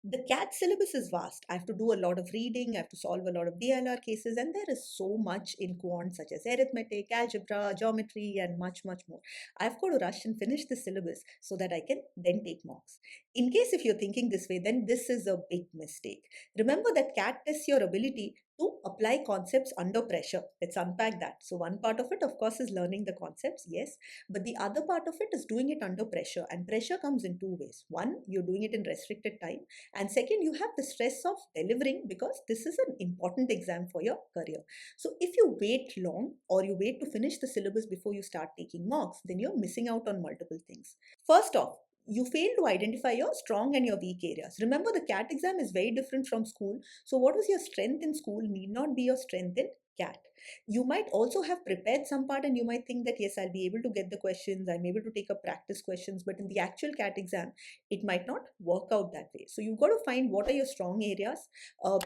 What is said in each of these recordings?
The CAT syllabus is vast. I have to do a lot of reading, I have to solve a lot of DLR cases, and there is so much in quant, such as arithmetic, algebra, geometry, and much, much more. I've got to rush and finish the syllabus so that I can then take mocks. In case if you're thinking this way, then this is a big mistake. Remember that CAT tests your ability to apply concepts under pressure. Let's unpack that. So, one part of it, of course, is learning the concepts, yes, but the other part of it is doing it under pressure. And pressure comes in two ways. One, you're doing it in restricted time, and second, you have the stress of delivering because this is an important exam for your career. So if you wait long or you wait to finish the syllabus before you start taking mocks, then you're missing out on multiple things. First off, you fail to identify your strong and your weak areas. Remember, the CAT exam is very different from school. So what was your strength in school need not be your strength in CAT. You might also have prepared some part and you might think that yes, I'll be able to get the questions, I'm able to take up practice questions, but in the actual CAT exam, it might not work out that way. So you've got to find what are your strong areas,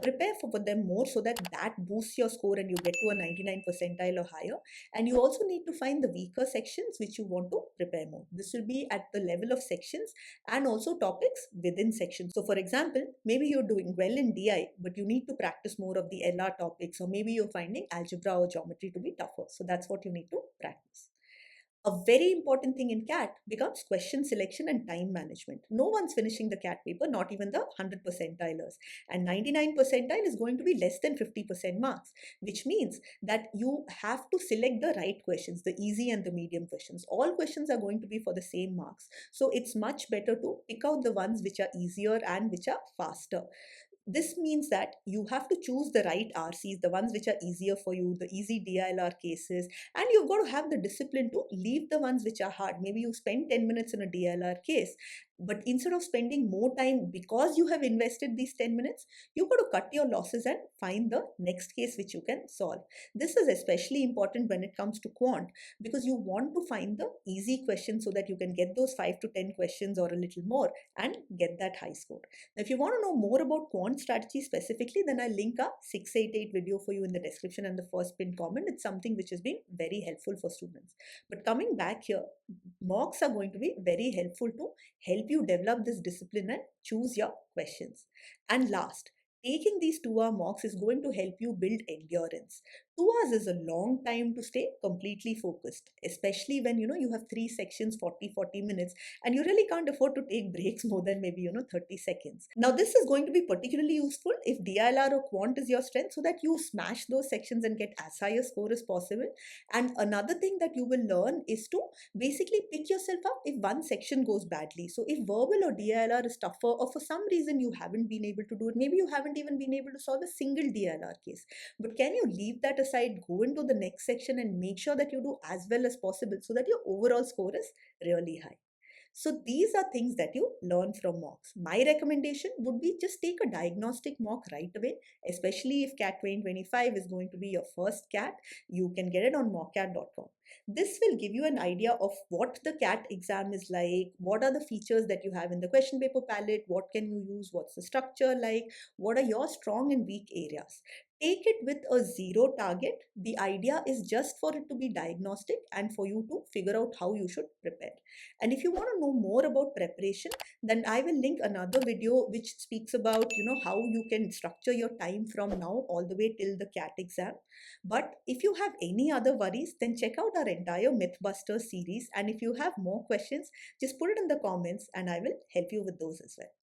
prepare for them more so that that boosts your score and you get to a 99 percentile or higher. And you also need to find the weaker sections which you want to prepare more. This will be at the level of sections and also topics within sections. So for example, maybe you're doing well in DI, but you need to practice more of the LR topics, or maybe you're finding algebra or geometry to be tougher. So that's what you need to practice. A very important thing in CAT becomes question selection and time management. No one's finishing the CAT paper, not even the 100 percentilers. And 99 percentile is going to be less than 50% marks, which means that you have to select the right questions, the easy and the medium questions. All questions are going to be for the same marks. So it's much better to pick out the ones which are easier and which are faster. This means that you have to choose the right RCs, the ones which are easier for you, the easy DILR cases, and you've got to have the discipline to leave the ones which are hard. Maybe you spend 10 minutes in a DILR case, but instead of spending more time because you have invested these 10 minutes, you've got to cut your losses and find the next case which you can solve. This is especially important when it comes to quant because you want to find the easy questions so that you can get those 5 to 10 questions or a little more and get that high score. Now, if you want to know more about quant strategy specifically, then I'll link a 688 video for you in the description and the first pinned comment. It's something which has been very helpful for students. But coming back here, mocks are going to be very helpful to help you develop this discipline and choose your questions. And last, taking these 2-hour mocks is going to help you build endurance. 2 hours is a long time to stay completely focused, especially when you have 3 sections, 40 minutes, and you really can't afford to take breaks more than maybe 30 seconds. Now this is going to be particularly useful if DILR or quant is your strength, so that you smash those sections and get as high a score as possible. And another thing that you will learn is to basically pick yourself up if one section goes badly. So if verbal or DILR is tougher, or for some reason you haven't been able to do it, maybe you haven't even been able to solve a single DILR case, but can you leave that aside, go into the next section and make sure that you do as well as possible so that your overall score is really high. So these are things that you learn from mocks. My recommendation would be just take a diagnostic mock right away, especially if CAT 2025 is going to be your first CAT. You can get it on mockcat.com. This will give you an idea of what the CAT exam is like, what are the features that you have in the question paper palette, what can you use, what's the structure like, what are your strong and weak areas. Take it with a zero target. The idea is just for it to be diagnostic and for you to figure out how you should prepare. And if you want to know more about preparation, then I will link another video which speaks about how you can structure your time from now all the way till the CAT exam. But if you have any other worries, then check out our entire Mythbusters series. And if you have more questions, just put it in the comments and I will help you with those as well.